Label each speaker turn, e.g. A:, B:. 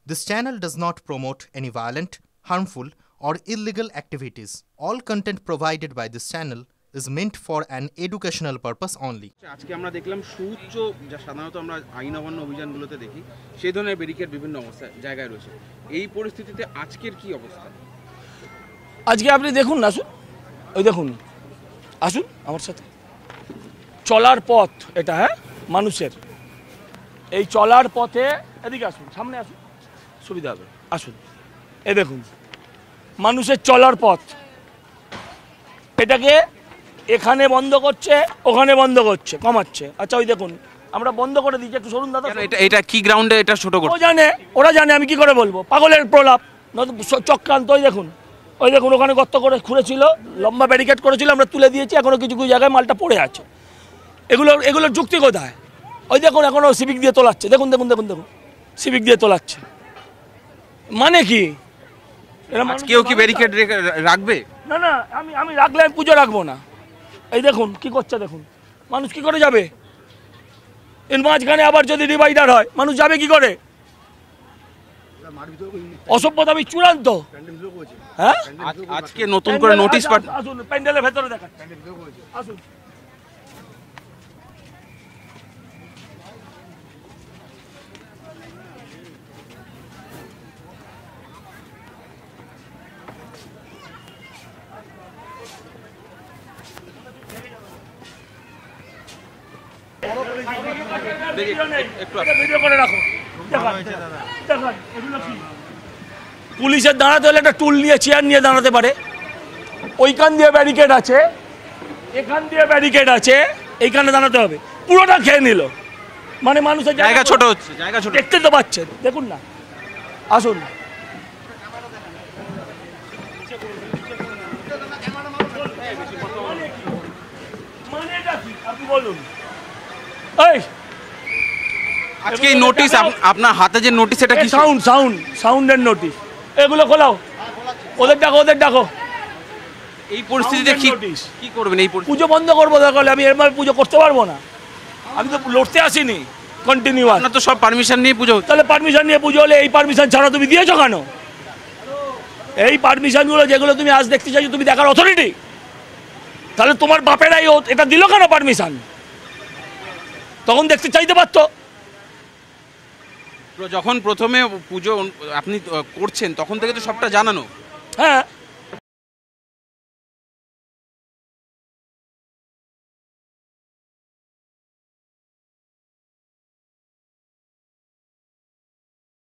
A: This channel does not promote any violent, harmful, or illegal activities. All content provided by this channel is meant for an educational purpose only.
B: আজকে আমরা দেখলাম সুউচ্চ যা সাধারণত আমরা আইন অমান্য অভিযানগুলোতে দেখি সেই ধরনের ব্যারিকেড বিভিন্ন অবস্থায় জায়গায় রয়েছে। এই পরিস্থিতিতে আজকের কি অবস্থা?
C: আজকে আপনি দেখুন না, আসুন, ওই দেখুন, আসুন আমার সাথে। চলার পথ এটা, হ্যাঁ, মানুষের এই চলার পথে, এদিকে আসুন, সামনে আসুন, সুবিধা হবে, আসুন। এই দেখুন মানুষের চলার পথ, এটাকে এখানে বন্ধ করছে, ওখানে বন্ধ করছে, কমাচ্ছে। আচ্ছা ওই দেখুন আমরা বন্ধ করে দিচ্ছি, একটু সরুন দাদা।
B: এটা কি গ্রাউন্ডে এটা ছোট করে?
C: ওরা জানে, আমি কি করে বলবো? পাগলের প্রলাপ, চক্রান্ত। ওই দেখুন ওখানে গর্ত করে খুঁড়েছিল, লম্বা ব্যারিকেড করেছিল, আমরা তুলে দিয়েছি, এখনো কিছু কিছু জায়গায় মালটা পড়ে আছে। এগুলোর যুক্তি কোথায়? ওই দেখুন এখনো সিভিক দিয়ে তোলাচ্ছে, দেখুন দেখুন দেখুন দেখুন সিভিক দিয়ে তোলাচ্ছে, মানে কি?
B: কেউ কি ব্যারিকেড রাখবে?
C: না না, আমি রাখলে আমি পুজো রাখবো না। এই দেখুন কি করছে, দেখুন মানুষ কি করে যাবে? এর মাঝখানে আবার যদি ডিভাইডার হয়, মানুষ যাবে কি করে? অসভ্যতা আমি চূড়ান্ত। হ্যাঁ,
B: আজকে নতুন করে নোটিশ
C: আসুন, প্যান্ডেলের ভেতরে দেখান, আসুন। পুলিশের দাঁড়াতে হলে একটা টুল নিয়ে, চেয়ার নিয়ে দাঁড়াতে পারে। ওইখান দিয়ে ব্যারিকেড আছে, এখান দিয়ে ব্যারিকেড আছে, এইখানে দাঁড়াতে হবে। পুরোটা খেয়ে নিল, মানে মানুষের
B: জায়গা ছোট হচ্ছে, জায়গা ছোট,
C: দেখতে তো পাচ্ছেন, দেখুন না, আসুন। আপনি বলুন। এই
B: আজকে এই নোটিশ, আপনার হাতে যে নোটিশ, এটা কি?
C: সাউন্ডের নোটিশ। এগুলো খোলাও, ওদের ডাকো।
B: এই পরিস্থিতিতে কি করবেন? এই
C: পুজো বন্ধ করবো, দরকার আমি এরভাবে পুজো করতে পারবো না। আমি তো লড়তে আসিনি, কন্টিনিউ।
B: আপনার তো সব পারমিশন নিয়ে পুজো হচ্ছে।
C: তাহলে পারমিশন নিয়ে পুজো হলে এই পারমিশন ছাড়া তুমি দিয়েছো কেন? এই পারমিশনগুলো যেগুলো তুমি আজ দেখতে চাইছো, তুমি দেখার অথরিটি, তাহলে তোমার বাপেরাই এটা দিল কেন পারমিশন? তখন দেখতে চাইতে পারতো।
B: যখন প্রথমে পুজো আপনি করছেন তখন থেকে তো সবটা জানানো।
C: হ্যাঁ,